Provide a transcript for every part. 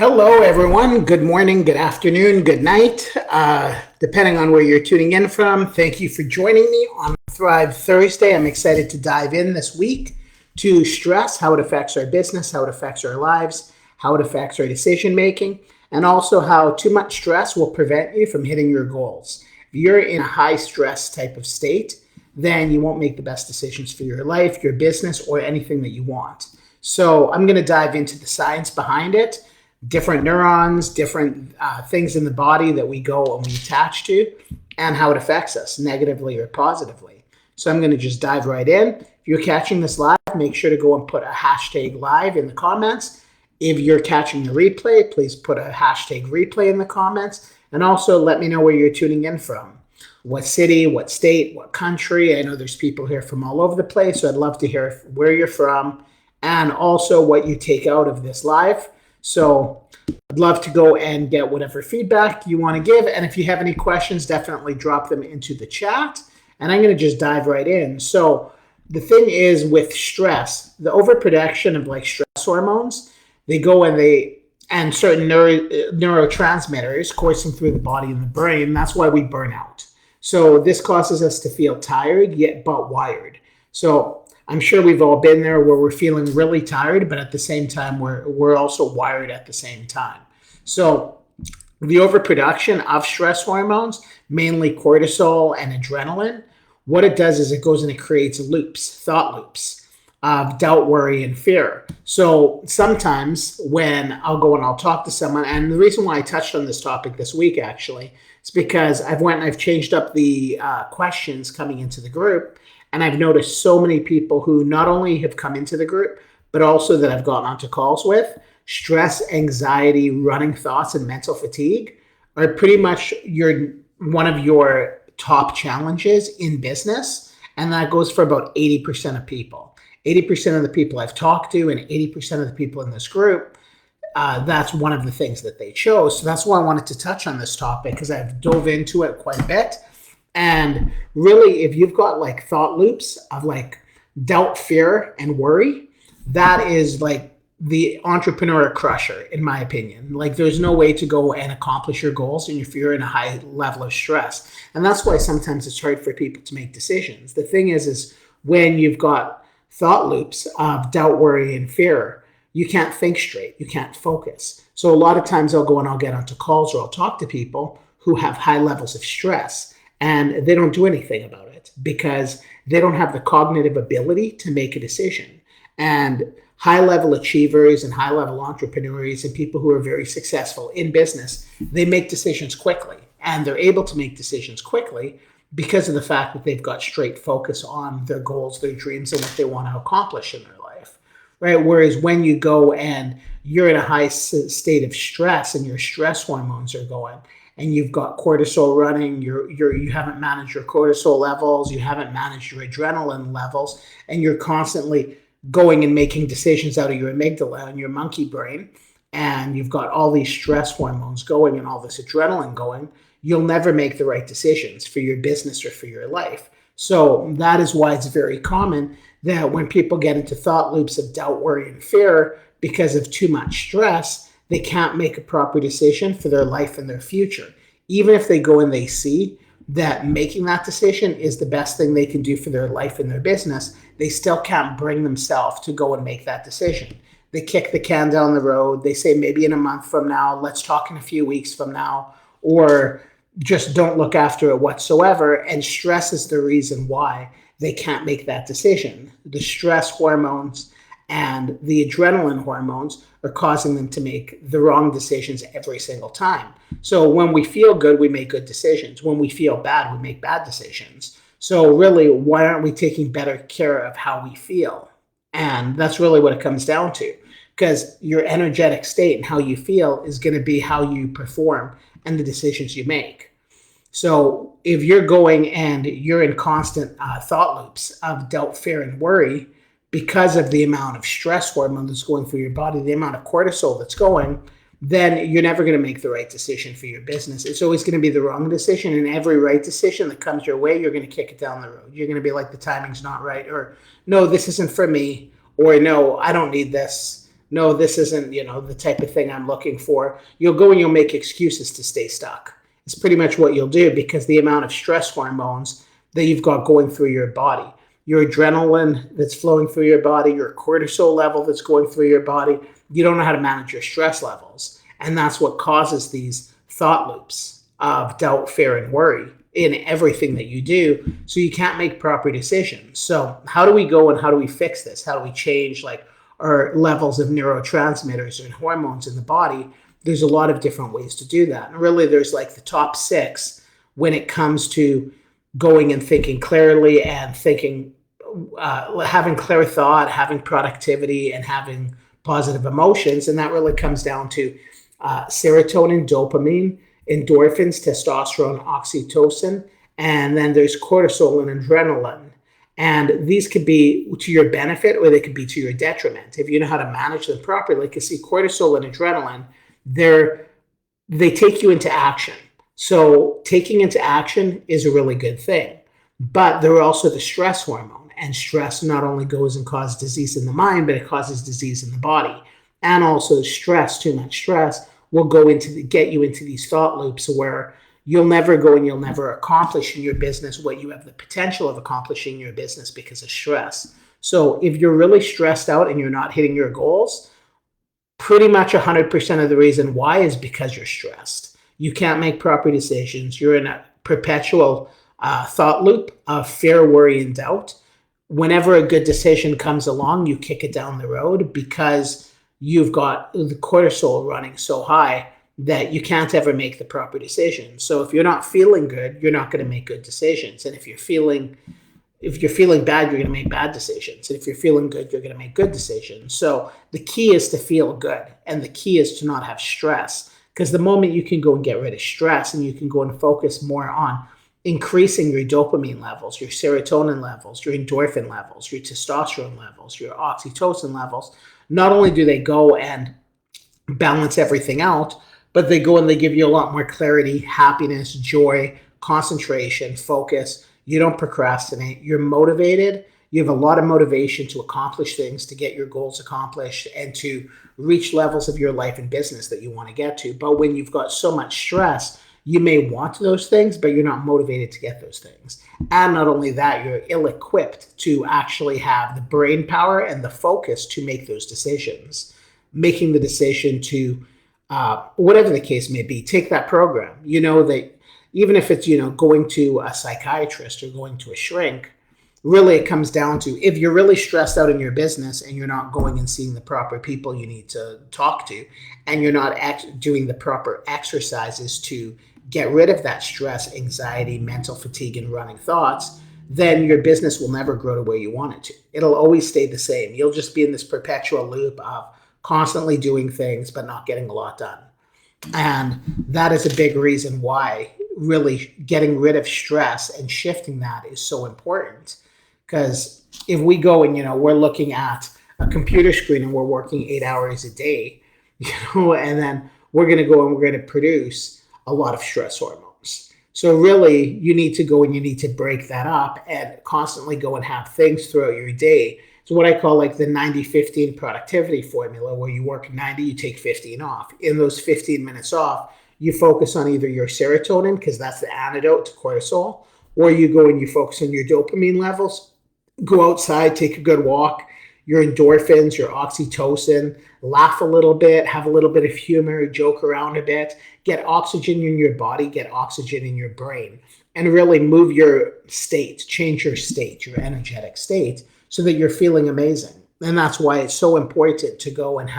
Hello, everyone. Good morning, good afternoon, good night, depending on where you're tuning in from. Thank you for joining me on Thrive Thursday. I'm excited to dive in this week to stress, how it affects our business, how it affects our lives, how it affects our decision making, and also how too much stress will prevent you from hitting your goals. If you're in a high stress type of state, then you won't make the best decisions for your life, your business, or anything that you want. So I'm going to dive into the science behind it, different neurons, different things in the body that we go and we attach to, and how it affects us negatively or positively. So I'm going to just dive right in. If you're catching this live, make sure to go and put a hashtag live in the comments. If you're catching the replay, please put a hashtag replay in the comments. And also let me know where you're tuning in from. What city, what state, what country. I know there's people here from all over the place, so I'd love to hear where you're from and also what you take out of this live. So I'd love to go and get whatever feedback you want to give. And if you have any questions, definitely drop them into the chat. And I'm going to just dive right in. So the thing is with stress, the overproduction of like stress hormones, they go and certain neurotransmitters coursing through the body and the brain. That's why we burn out. So this causes us to feel tired, yet but wired. So I'm sure we've all been there where we're feeling really tired, but at the same time, we're also wired at the same time. So the overproduction of stress hormones, mainly cortisol and adrenaline, what it does is it goes and it creates loops, thought loops of doubt, worry, and fear. So sometimes when I'll go and I'll talk to someone, and the reason why I touched on this topic this week actually is because I've changed up the questions coming into the group. And I've noticed so many people who not only have come into the group, but also that I've gotten onto calls with, stress, anxiety, running thoughts, and mental fatigue are pretty much one of your top challenges in business. And that goes for about 80% of people. 80% of the people I've talked to and 80% of the people in this group, that's one of the things that they chose. So that's why I wanted to touch on this topic, because I've dove into it quite a bit. And really, if you've got like thought loops of like doubt, fear, and worry, that is like the entrepreneur crusher, in my opinion. Like there's no way to go and accomplish your goals if you're in a high level of stress. And that's why sometimes it's hard for people to make decisions. The thing is when you've got thought loops of doubt, worry, and fear, you can't think straight. You can't focus. So a lot of times I'll go and I'll get onto calls or I'll talk to people who have high levels of stress. And they don't do anything about it because they don't have the cognitive ability to make a decision. And high-level achievers and high-level entrepreneurs and people who are very successful in business, they make decisions quickly. And they're able to make decisions quickly because of the fact that they've got straight focus on their goals, their dreams, and what they want to accomplish in their life, right? Whereas when you go and you're in a high state of stress and your stress hormones are going, and you've got cortisol running, you haven't managed your cortisol levels, you haven't managed your adrenaline levels, and you're constantly going and making decisions out of your amygdala and your monkey brain, and you've got all these stress hormones going and all this adrenaline going, you'll never make the right decisions for your business or for your life. So that is why it's very common that when people get into thought loops of doubt, worry, and fear because of too much stress, they can't make a proper decision for their life and their future. Even if they go and they see that making that decision is the best thing they can do for their life and their business, they still can't bring themselves to go and make that decision. They kick the can down the road. They say maybe in a month from now, let's talk in a few weeks from now, or just don't look after it whatsoever. And stress is the reason why they can't make that decision. The stress hormones and the adrenaline hormones are causing them to make the wrong decisions every single time. So when we feel good, we make good decisions. When we feel bad, we make bad decisions. So really, why aren't we taking better care of how we feel? And that's really what it comes down to, because your energetic state and how you feel is going to be how you perform and the decisions you make. So if you're going and you're in constant thought loops of doubt, fear, and worry, because of the amount of stress hormone that's going through your body, the amount of cortisol that's going, then you're never going to make the right decision for your business. It's always going to be the wrong decision. And every right decision that comes your way, you're going to kick it down the road. You're going to be like, the timing's not right, or no, this isn't for me, or no, I don't need this. no, this isn't, the type of thing I'm looking for. You'll go and you'll make excuses to stay stuck. It's pretty much what you'll do, because the amount of stress hormones that you've got going through your body, your adrenaline that's flowing through your body, your cortisol level that's going through your body, you don't know how to manage your stress levels. And that's what causes these thought loops of doubt, fear, and worry in everything that you do. So you can't make proper decisions. So how do we go and how do we fix this? How do we change our levels of neurotransmitters and hormones in the body? There's a lot of different ways to do that. And really there's the top 6 when it comes to going and thinking clearly and thinking, having clear thought, having productivity, and having positive emotions. And that really comes down to serotonin, dopamine, endorphins, testosterone, oxytocin, and then there's cortisol and adrenaline. And these could be to your benefit or they could be to your detriment. If you know how to manage them properly, like you see cortisol and adrenaline, they take you into action. So taking into action is a really good thing. But they're also the stress hormone. And stress not only goes and causes disease in the mind, but it causes disease in the body. And also stress, too much stress, will get you into these thought loops where you'll never go and you'll never accomplish in your business what you have the potential of accomplishing in your business because of stress. So if you're really stressed out and you're not hitting your goals, pretty much 100% of the reason why is because you're stressed. You can't make proper decisions. You're in a perpetual thought loop of fear, worry, and doubt. Whenever a good decision comes along, you kick it down the road because you've got the cortisol running so high that you can't ever make the proper decision. So if you're not feeling good, you're not going to make good decisions. And if you're feeling bad, you're going to make bad decisions. And if you're feeling good, you're going to make good decisions. So the key is to feel good. And the key is to not have stress. Because the moment you can go and get rid of stress and you can go and focus more on increasing your dopamine levels, your serotonin levels, your endorphin levels, your testosterone levels, your oxytocin levels, not only do they go and balance everything out, but they go and they give you a lot more clarity, happiness, joy, concentration, focus. You don't procrastinate. You're motivated. You have a lot of motivation to accomplish things, to get your goals accomplished, and to reach levels of your life and business that you want to get to. But when you've got so much stress, you may want those things, but you're not motivated to get those things. And not only that, you're ill-equipped to actually have the brain power and the focus to make those decisions. Making the decision to, whatever the case may be, take that program. You know that even if it's, going to a psychiatrist or going to a shrink, really it comes down to, if you're really stressed out in your business and you're not going and seeing the proper people you need to talk to, and you're not doing the proper exercises to get rid of that stress, anxiety, mental fatigue, and running thoughts, then your business will never grow to where you want it to. It'll always stay the same. You'll just be in this perpetual loop of constantly doing things but not getting a lot done. And that is a big reason why really getting rid of stress and shifting that is so important. Because if we go and, we're looking at a computer screen and we're working 8 hours a day, and then we're going to go and we're going to produce a lot of stress hormones. So really, you need to go and you need to break that up and constantly go and have things throughout your day. It's what I call the 90-15 productivity formula, where you work 90, you take 15 off. In those 15 minutes off, you focus on either your serotonin, because that's the antidote to cortisol, or you go and you focus on your dopamine levels, go outside, take a good walk, your endorphins, your oxytocin, laugh a little bit, have a little bit of humor, joke around a bit, get oxygen in your body, get oxygen in your brain, and really move your state, change your state, your energetic state, so that you're feeling amazing. And that's why it's so important to go and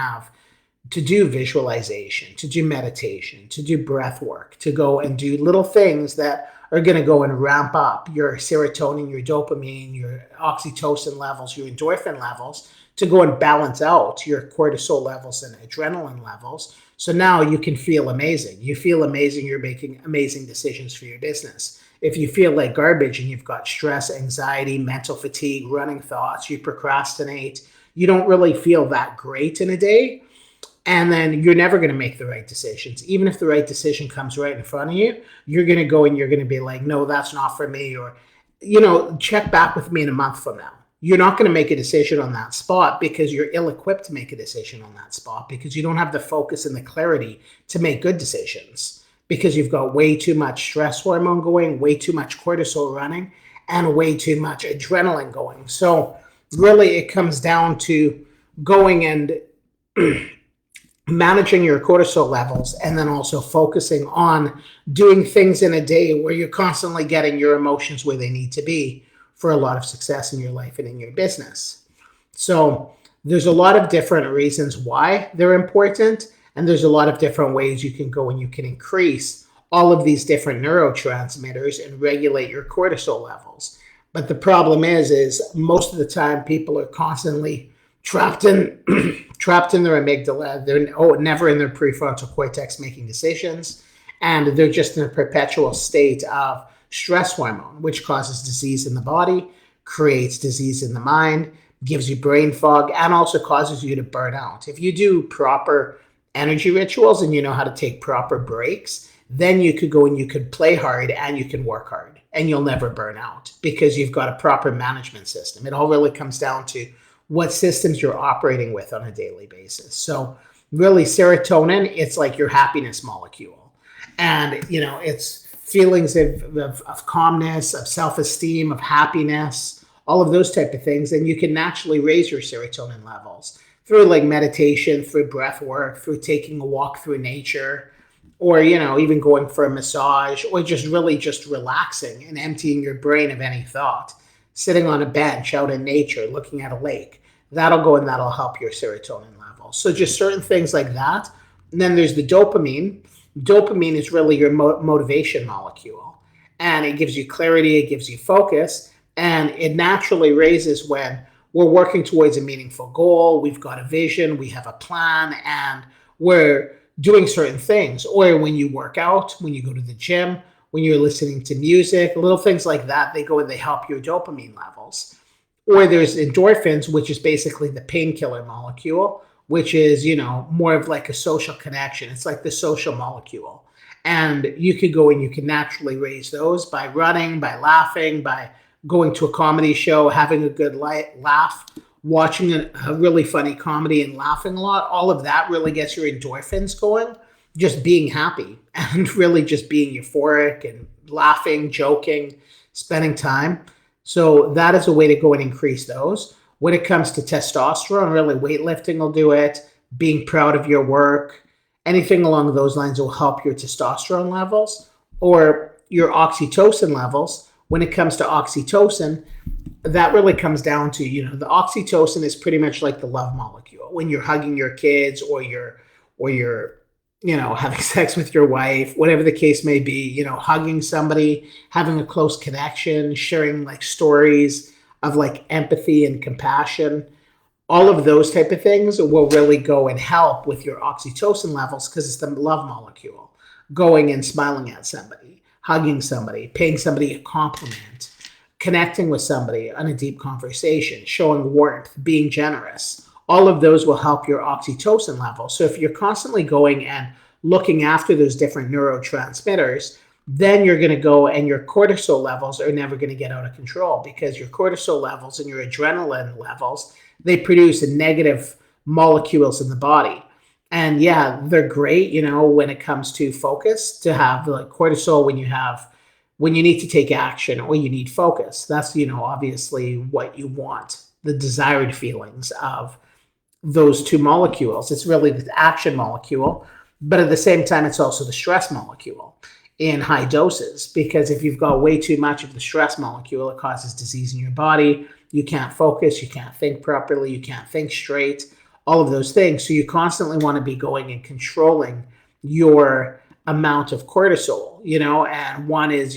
to do visualization, to do meditation, to do breath work, to go and do little things that are going to go and ramp up your serotonin, your dopamine, your oxytocin levels, your endorphin levels, to go and balance out your cortisol levels and adrenaline levels. So now you can feel amazing. You feel amazing. You're making amazing decisions for your business. If you feel like garbage and you've got stress, anxiety, mental fatigue, running thoughts, you procrastinate, you don't really feel that great in a day, and then you're never going to make the right decisions. Even if the right decision comes right in front of you, you're going to go and you're going to be like, no, that's not for me. Or, check back with me in a month from now. you're not going to make a decision on that spot because you're ill-equipped to make a decision on that spot because you don't have the focus and the clarity to make good decisions because you've got way too much stress hormone going, way too much cortisol running, and way too much adrenaline going. So really it comes down to going and managing your cortisol levels and then also focusing on doing things in a day where you're constantly getting your emotions where they need to be for a lot of success in your life and in your business. So there's a lot of different reasons why they're important, and there's a lot of different ways you can go and you can increase all of these different neurotransmitters and regulate your cortisol levels. But the problem is most of the time people are constantly trapped in trapped in their amygdala. They're never in their prefrontal cortex making decisions, and they're just in a perpetual state of stress hormone, which causes disease in the body, creates disease in the mind, gives you brain fog, and also causes you to burn out. If you do proper energy rituals and you know how to take proper breaks, then you could go and you could play hard and you can work hard and you'll never burn out because you've got a proper management system. It all really comes down to what systems you're operating with on a daily basis. So really serotonin, it's like your happiness molecule. And, it's feelings of calmness, of self-esteem, of happiness, all of those type of things. And you can naturally raise your serotonin levels through like meditation, through breath work, through taking a walk through nature, or, even going for a massage, or just really just relaxing and emptying your brain of any thought, sitting on a bench out in nature, looking at a lake. That'll go and that'll help your serotonin levels. So just certain things like that. And then there's the dopamine. Dopamine is really your motivation molecule. And it gives you clarity, it gives you focus, and it naturally raises when we're working towards a meaningful goal. We've got a vision, we have a plan, and we're doing certain things. Or when you work out, when you go to the gym, when you're listening to music, little things like that, they go and they help your dopamine levels. Or there's endorphins, which is basically the painkiller molecule, which is, more of like a social connection. It's like the social molecule. And you could go and you can naturally raise those by running, by laughing, by going to a comedy show, having a good laugh, watching a really funny comedy and laughing a lot. All of that really gets your endorphins going, just being happy and really just being euphoric and laughing, joking, spending time. So that is a way to go and increase those. When it comes to testosterone, really weightlifting will do it, being proud of your work, anything along those lines will help your testosterone levels or your oxytocin levels. When it comes to oxytocin, that really comes down to, the oxytocin is pretty much like the love molecule. When you're hugging your kids or you're having sex with your wife, whatever the case may be, hugging somebody, having a close connection, sharing like stories of like empathy and compassion, all of those type of things will really go and help with your oxytocin levels because it's the love molecule. Going and smiling at somebody, hugging somebody, paying somebody a compliment, connecting with somebody on a deep conversation, showing warmth, being generous. All of those will help your oxytocin level. So if you're constantly going and looking after those different neurotransmitters, then you're going to go and your cortisol levels are never going to get out of control because your cortisol levels and your adrenaline levels, they produce negative molecules in the body. And yeah, they're great, when it comes to focus, to have like cortisol when you need to take action or you need focus. That's, obviously what you want, the desired feelings of those two molecules. It's really the action molecule, but at the same time, it's also the stress molecule in high doses, because if you've got way too much of the stress molecule, it causes disease in your body. You can't focus, you can't think properly, you can't think straight, all of those things. So you constantly want to be going and controlling your amount of cortisol, and one is,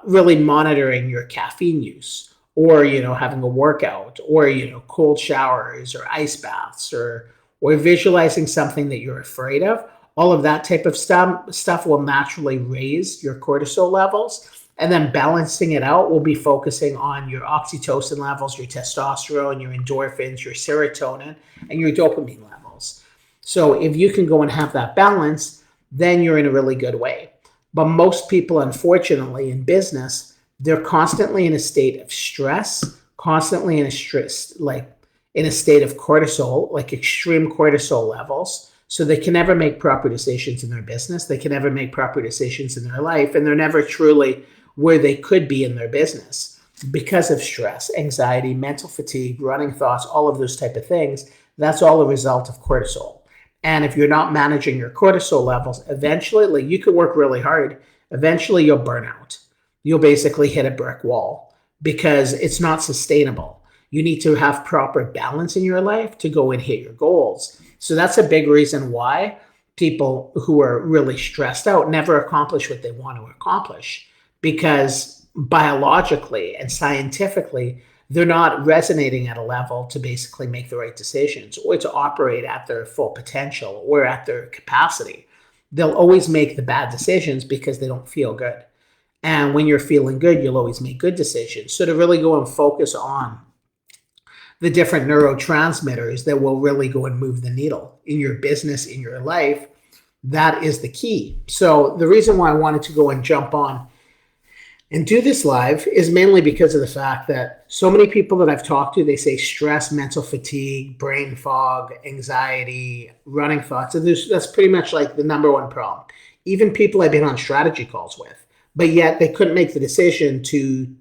really monitoring your caffeine use, or having a workout, or cold showers or ice baths, or visualizing something that you're afraid of. All of that type of stuff will naturally raise your cortisol levels, and then balancing it out will be focusing on your oxytocin levels, your testosterone, your endorphins, your serotonin, and your dopamine levels. So if you can go and have that balance, then you're in a really good way. But most people, unfortunately, in business, they're constantly in a state of stress, constantly in a stress, like in a state of cortisol, like extreme cortisol levels. So they can never make proper decisions in their business. They can never make proper decisions in their life, and they're never truly where they could be in their business because of stress, anxiety, mental fatigue, running thoughts, all of those type of things. That's all a result of cortisol. And if you're not managing your cortisol levels, eventually, like you could work really hard, eventually you'll burn out. You'll basically hit a brick wall because it's not sustainable. You need to have proper balance in your life to go and hit your goals. So that's a big reason why people who are really stressed out never accomplish what they want to accomplish, because biologically and scientifically, they're not resonating at a level to basically make the right decisions or to operate at their full potential or at their capacity. They'll always make the bad decisions because they don't feel good. And when you're feeling good, you'll always make good decisions. So to really go and focus on the different neurotransmitters that will really go and move the needle in your business, in your life, that is the key. So the reason why I wanted to go and jump on and do this live is mainly because of the fact that so many people that I've talked to, they say stress, mental fatigue, brain fog, anxiety, running thoughts. And that's pretty much like the number one problem. Even people I've been on strategy calls with, but yet they couldn't make the decision to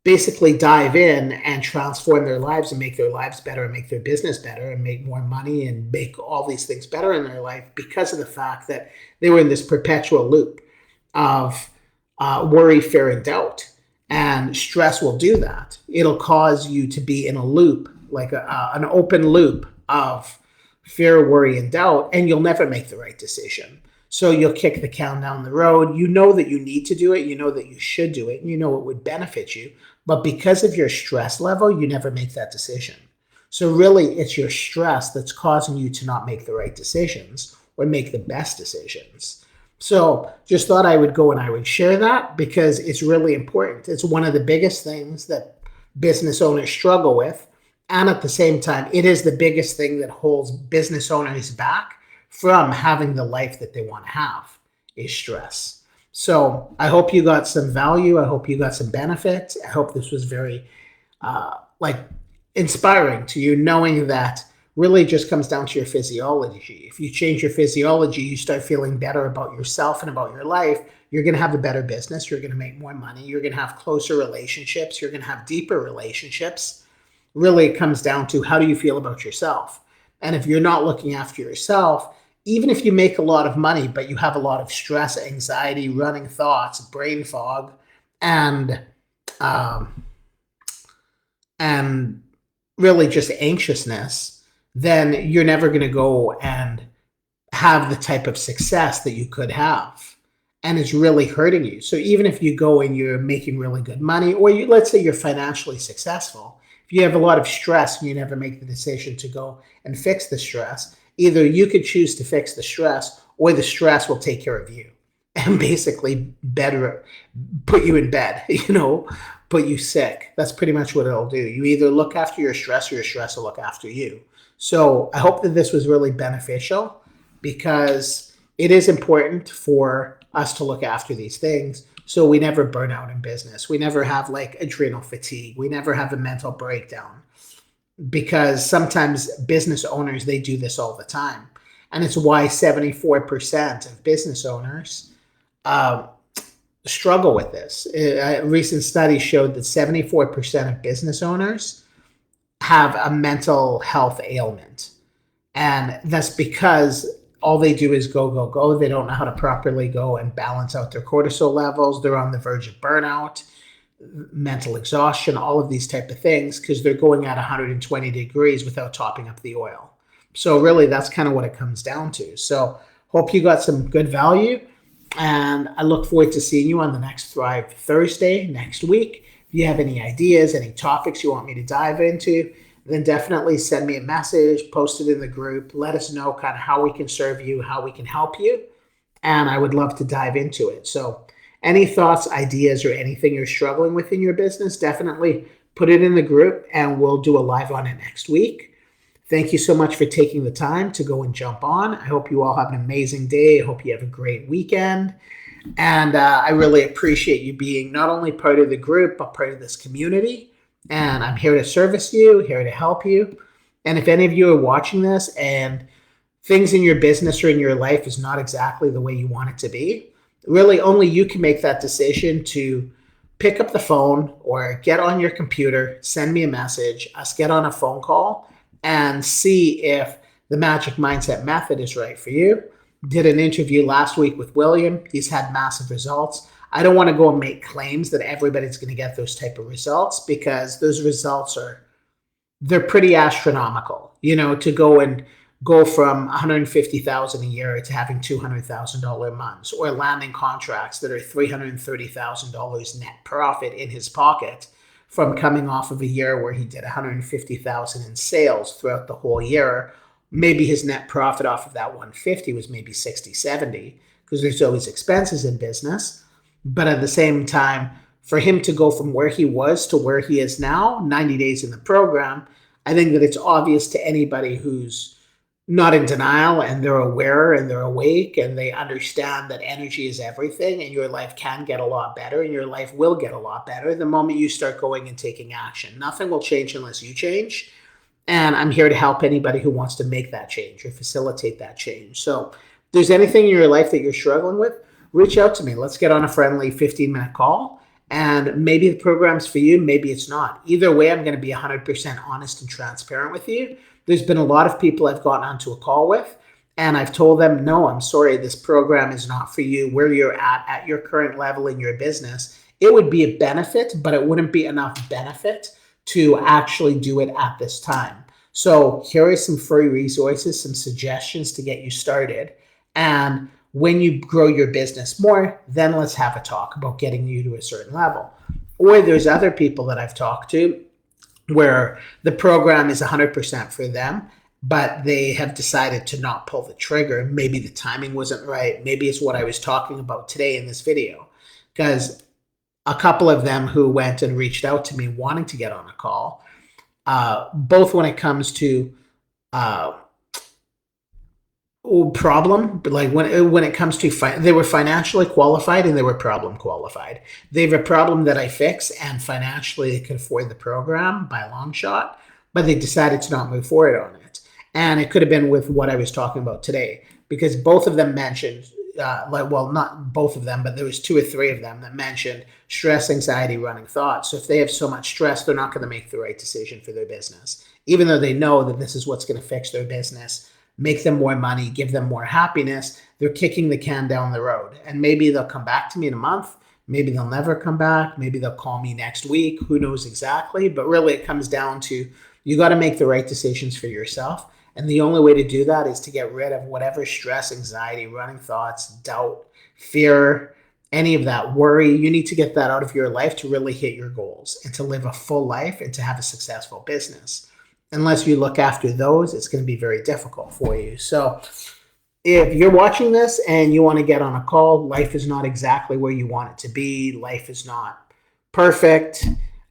basically dive in and transform their lives and make their lives better and make their business better and make more money and make all these things better in their life because of the fact that they were in this perpetual loop of worry, fear, and doubt. And stress will do that. It'll cause you to be in a loop, like an open loop of fear, worry, and doubt, and you'll never make the right decision. So you'll kick the can down the road. You know that you need to do it. You know that you should do it. And you know it would benefit you. But because of your stress level, you never make that decision. So really, it's your stress that's causing you to not make the right decisions or make the best decisions. So just thought I would go and I would share that because it's really important. It's one of the biggest things that business owners struggle with. And at the same time, it is the biggest thing that holds business owners back from having the life that they want to have, is stress. So I hope you got some value. I hope you got some benefit. I hope this was very inspiring to you, knowing that really just comes down to your physiology. If you change your physiology, you start feeling better about yourself and about your life, you're going to have a better business. You're going to make more money. You're going to have closer relationships. You're going to have deeper relationships. Really, it comes down to how do you feel about yourself? And if you're not looking after yourself, even if you make a lot of money, but you have a lot of stress, anxiety, running thoughts, brain fog, and really just anxiousness, then you're never going to go and have the type of success that you could have. And it's really hurting you. So even if you go and you're making really good money, or let's say you're financially successful, if you have a lot of stress and you never make the decision to go and fix the stress, either you could choose to fix the stress or the stress will take care of you and basically put you in bed, put you sick. That's pretty much what it'll do. You either look after your stress or your stress will look after you. So I hope that this was really beneficial because it is important for us to look after these things so we never burn out in business. We never have adrenal fatigue. We never have a mental breakdown. Because sometimes business owners, they do this all the time. And it's why 74% of business owners struggle with this. A recent study showed that 74% of business owners have a mental health ailment. And that's because all they do is go, go, go. They don't know how to properly go and balance out their cortisol levels. They're on the verge of burnout, mental exhaustion, all of these type of things, because they're going at 120 degrees without topping up the oil. So really, that's kind of what it comes down to. So hope you got some good value. And I look forward to seeing you on the next Thrive Thursday next week. If you have any ideas, any topics you want me to dive into, then definitely send me a message, post it in the group. Let us know kind of how we can serve you, how we can help you. And I would love to dive into it. So any thoughts, ideas, or anything you're struggling with in your business, definitely put it in the group and we'll do a live on it next week. Thank you so much for taking the time to go and jump on. I hope you all have an amazing day. I hope you have a great weekend. And I really appreciate you being not only part of the group, but part of this community. and I'm here to service you, here to help you. And if any of you are watching this and things in your business or in your life is not exactly the way you want it to be, really only you can make that decision to pick up the phone or get on your computer, send me a message, us get on a phone call and see if the magic mindset method is right for you. Did an interview last week with William. He's had massive results. I don't want to go and make claims that everybody's going to get those type of results, because those results they're pretty astronomical. To go from 150,000 a year to having $200,000 months, or landing contracts that are $330,000 net profit in his pocket, from coming off of a year where he did 150,000 in sales throughout the whole year. Maybe his net profit off of that 150 was maybe 60, 70, because there's always expenses in business. But at the same time, for him to go from where he was to where he is now, 90 days in the program, I think that it's obvious to anybody who's not in denial and they're aware and they're awake and they understand that energy is everything, and your life can get a lot better and your life will get a lot better the moment you start going and taking action. Nothing will change unless you change. And I'm here to help anybody who wants to make that change or facilitate that change. So if there's anything in your life that you're struggling with, reach out to me. Let's get on a friendly 15-minute call. And maybe the program's for you, maybe it's not. Either way, I'm going to be 100% honest and transparent with you. There's been a lot of people I've gotten onto a call with, and I've told them, no, I'm sorry, this program is not for you. Where you're at your current level in your business, it would be a benefit, but it wouldn't be enough benefit to actually do it at this time. So here are some free resources, some suggestions to get you started. And when you grow your business more, then let's have a talk about getting you to a certain level. Or there's other people that I've talked to where the program is 100% for them, but they have decided to not pull the trigger. Maybe the timing wasn't right. Maybe it's what I was talking about today in this video, because a couple of them who went and reached out to me wanting to get on a call, both when it comes to problem, but like when it comes to they were financially qualified and they were problem qualified. They have a problem that I fix, and financially they could afford the program by a long shot, but they decided to not move forward on it. And it could have been with what I was talking about today, because both of them mentioned not both of them, but there was 2 or 3 of them that mentioned stress, anxiety, running thoughts. So if they have so much stress, they're not going to make the right decision for their business, even though they know that this is what's going to fix their business, make them more money, give them more happiness. They're kicking the can down the road. And maybe they'll come back to me in a month. Maybe they'll never come back. Maybe they'll call me next week. Who knows exactly? But really it comes down to, you got to make the right decisions for yourself. And the only way to do that is to get rid of whatever stress, anxiety, running thoughts, doubt, fear, any of that worry. You need to get that out of your life to really hit your goals and to live a full life and to have a successful business. Unless you look after those, it's going to be very difficult for you. So if you're watching this and you want to get on a call, life is not exactly where you want it to be, life is not perfect,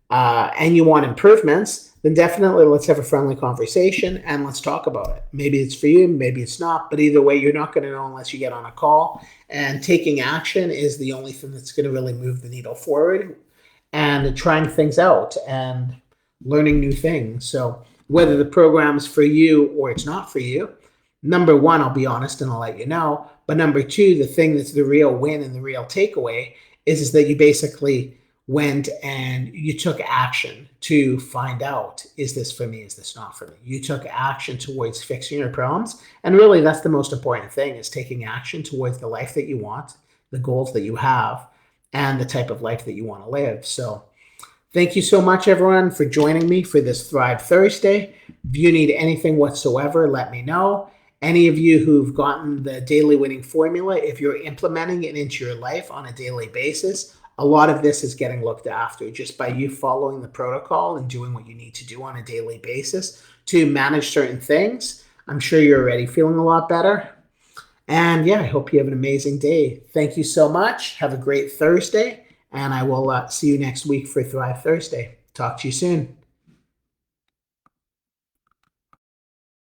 and you want improvements, then definitely let's have a friendly conversation and let's talk about it. Maybe it's for you, maybe it's not, but either way, you're not going to know unless you get on a call. And taking action is the only thing that's going to really move the needle forward, and trying things out and learning new things. So whether the program's for you or it's not for you, number one, I'll be honest and I'll let you know. But number two, the thing that's the real win and the real takeaway is that you basically went and you took action to find out, is this for me? Is this not for me? You took action towards fixing your problems. And really, that's the most important thing, is taking action towards the life that you want, the goals that you have, and the type of life that you want to live. So thank you so much, everyone, for joining me for this Thrive Thursday. If you need anything whatsoever, let me know. Any of you who've gotten the daily winning formula, if you're implementing it into your life on a daily basis, a lot of this is getting looked after just by you following the protocol and doing what you need to do on a daily basis to manage certain things. I'm sure you're already feeling a lot better. And yeah, I hope you have an amazing day. Thank you so much. Have a great Thursday. And I will see you next week for Thrive Thursday. Talk to you soon.